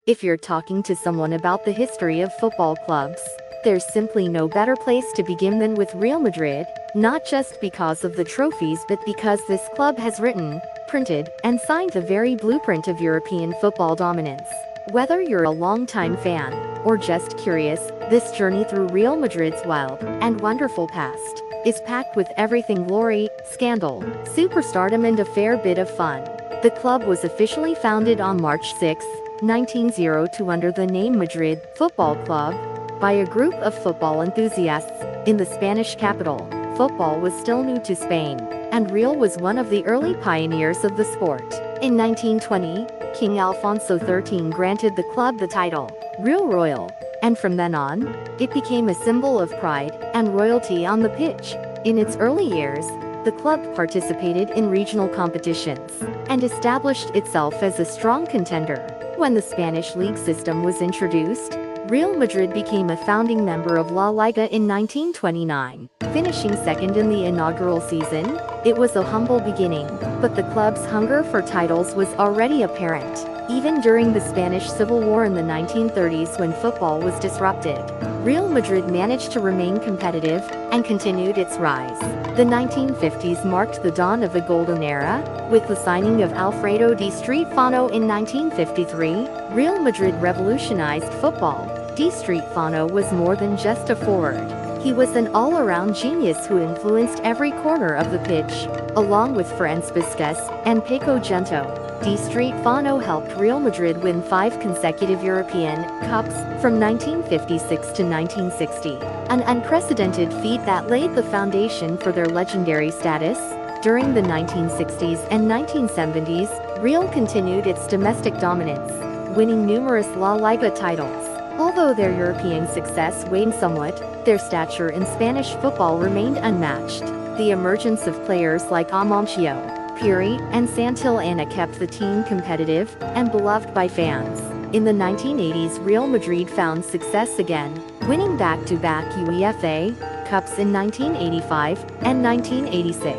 If you're talking to someone about the history of football clubs, there's simply no better place to begin than with Real Madrid, not just because of the trophies but because this club has written, printed, and signed the very blueprint of European football dominance. Whether you're a longtime fan, or just curious, this journey through Real Madrid's wild and wonderful past is packed with everything glory, scandal, superstardom and a fair bit of fun. The club was officially founded on March 6, 1902 under the name Madrid Football Club, by a group of football enthusiasts in the Spanish capital. Football was still new to Spain, and Real was one of the early pioneers of the sport. In 1920, King Alfonso XIII granted the club the title, Real Royal, and from then on, it became a symbol of pride and royalty on the pitch. In its early years, the club participated in regional competitions and established itself as a strong contender. When the Spanish league system was introduced, Real Madrid became a founding member of La Liga in 1929, finishing second in the inaugural season. It was a humble beginning, but the club's hunger for titles was already apparent, even during the Spanish Civil War in the 1930s when football was disrupted. Real Madrid managed to remain competitive and continued its rise. The 1950s marked the dawn of a golden era, with the signing of Alfredo Di Stéfano in 1953. Real Madrid revolutionized football. Di Stéfano was more than just a forward. He was an all-around genius who influenced every corner of the pitch. Along with Ferenc Busquets and Paco Gento, Di Stéfano helped Real Madrid win 5 consecutive European Cups from 1956 to 1960, an unprecedented feat that laid the foundation for their legendary status. During the 1960s and 1970s, Real continued its domestic dominance, winning numerous La Liga titles. Although their European success waned somewhat, their stature in Spanish football remained unmatched. The emergence of players like Amancio, Piri, and Santillana kept the team competitive and beloved by fans. In the 1980s, Real Madrid found success again, winning back-to-back UEFA Cups in 1985 and 1986.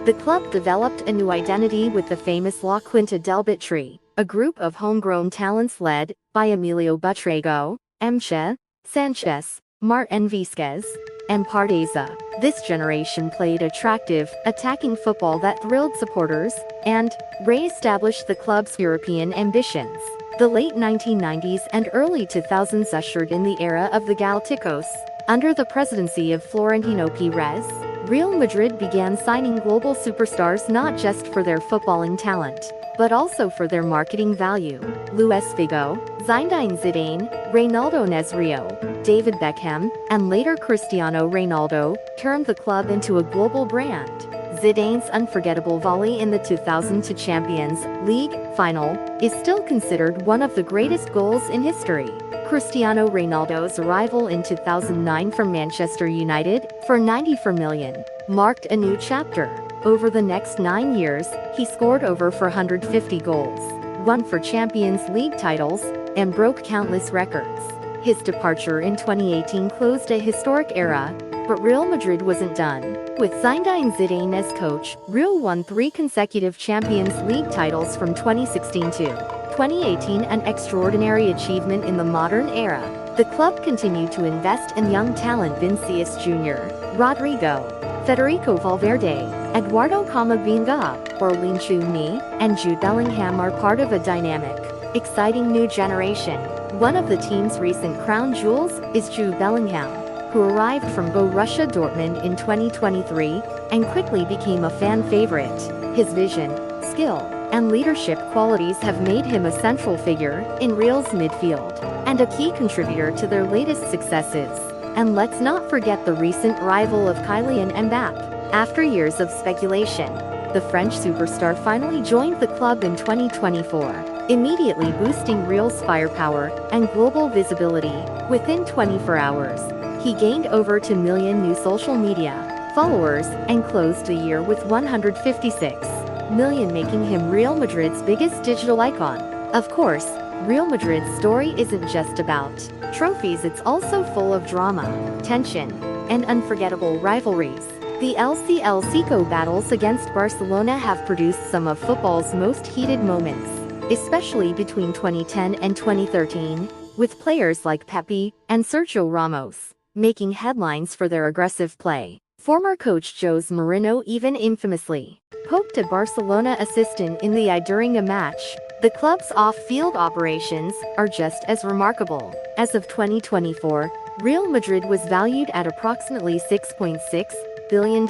The club developed a new identity with the famous La Quinta del Bitri, a group of homegrown talents led by Emilio Butrego, Emche, Sanchez, Martin Vizquez, and Pardeza. This generation played attractive, attacking football that thrilled supporters and re-established the club's European ambitions. The late 1990s and early 2000s ushered in the era of the Galácticos. Under the presidency of Florentino Pérez, Real Madrid began signing global superstars not just for their footballing talent, but also for their marketing value. Luis Figo, Zinedine Zidane, Ronaldo Nazario, David Beckham, and later Cristiano Ronaldo turned the club into a global brand. Zidane's unforgettable volley in the 2002 Champions League final is still considered one of the greatest goals in history. Cristiano Ronaldo's arrival in 2009 from Manchester United for 94 million marked a new chapter. Over the next 9 years, he scored over 450 goals, won 4 Champions League titles, and broke countless records. His departure in 2018 closed a historic era, but Real Madrid wasn't done. With Zinedine Zidane as coach, Real won 3 consecutive Champions League titles from 2016 to 2018, an extraordinary achievement in the modern era. The club continued to invest in young talent. Vinicius Jr., Rodrigo, Federico Valverde, Eduardo Camavinga, Orlin Chouni, and Jude Bellingham are part of a dynamic, exciting new generation. One of the team's recent crown jewels is Jude Bellingham, who arrived from Borussia Dortmund in 2023 and quickly became a fan favorite. His vision, skill, and leadership qualities have made him a central figure in Real's midfield and a key contributor to their latest successes. And let's not forget the recent arrival of Kylian Mbappé. After years of speculation, the French superstar finally joined the club in 2024, immediately boosting Real's firepower and global visibility. Within 24 hours, he gained over 2 million new social media followers and closed the year with 156 million, making him Real Madrid's biggest digital icon. Of course, Real Madrid's story isn't just about trophies, it's also full of drama, tension, and unforgettable rivalries. The El Clásico battles against Barcelona have produced some of football's most heated moments. especially between 2010 and 2013, with players like Pepe and Sergio Ramos making headlines for their aggressive play. Former coach Jose Mourinho even infamously poked a Barcelona assistant in the eye during a match. The club's off-field operations are just as remarkable. As of 2024, Real Madrid was valued at approximately $6.6 billion,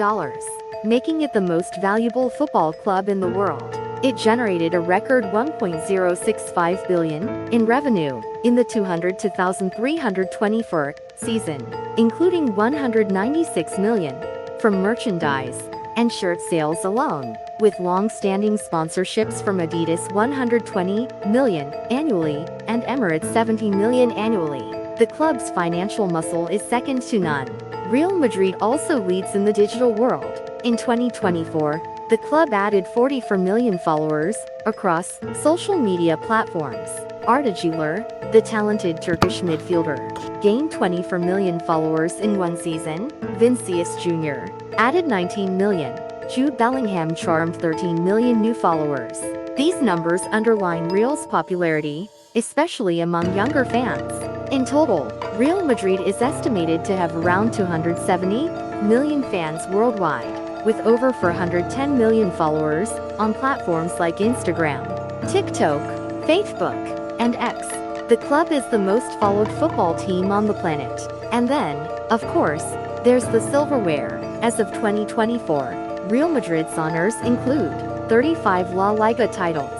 making it the most valuable football club in the world. It generated a record $1.065 billion in revenue in the 200-324 season, including $196 million from merchandise and shirt sales alone, with long-standing sponsorships from Adidas $120 million annually and Emirates $70 million annually. The club's financial muscle is second to none. Real Madrid also leads in the digital world. In 2024, the club added 44 million followers across social media platforms. Arda Güler, the talented Turkish midfielder, gained 24 million followers in one season. Vinicius Jr. added 19 million. Jude Bellingham charmed 13 million new followers. These numbers underline Real's popularity, especially among younger fans. In total, Real Madrid is estimated to have around 270 million fans worldwide, with over 410 million followers on platforms like Instagram, TikTok, Facebook, and X. The club is the most followed football team on the planet. And then, of course, there's the silverware. As of 2024, Real Madrid's honors include 35 La Liga titles,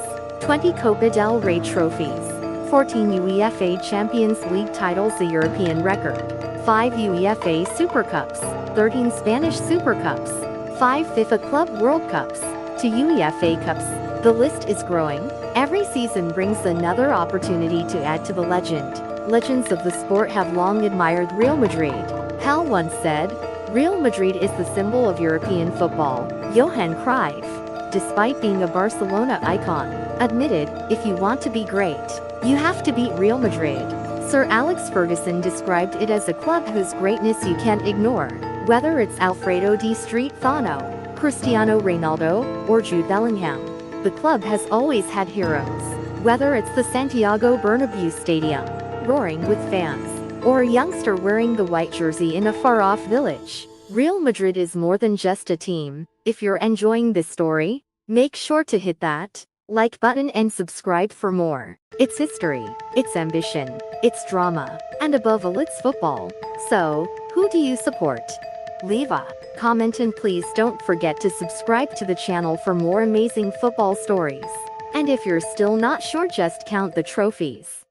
20 Copa del Rey trophies, 14 UEFA Champions League titles, a European record, 5 UEFA Super Cups, 13 Spanish Super Cups, 5 FIFA Club World Cups, 2 UEFA Cups. The list is growing. Every season brings another opportunity to add to the legend. Legends of the sport have long admired Real Madrid. Hal once said, "Real Madrid is the symbol of European football." Johan Cruyff, despite being a Barcelona icon, admitted, "If you want to be great, you have to beat Real Madrid." Sir Alex Ferguson described it as a club whose greatness you can't ignore. Whether it's Alfredo Di Stéfano, Cristiano Ronaldo, or Jude Bellingham, the club has always had heroes. Whether it's the Santiago Bernabéu Stadium, roaring with fans, or a youngster wearing the white jersey in a far-off village, Real Madrid is more than just a team. If you're enjoying this story, make sure to hit that like button and subscribe for more. It's history, it's ambition, it's drama, and above all, it's football. So, who do you support? Leave a comment and please don't forget to subscribe to the channel for more amazing football stories. And if you're still not sure, just count the trophies.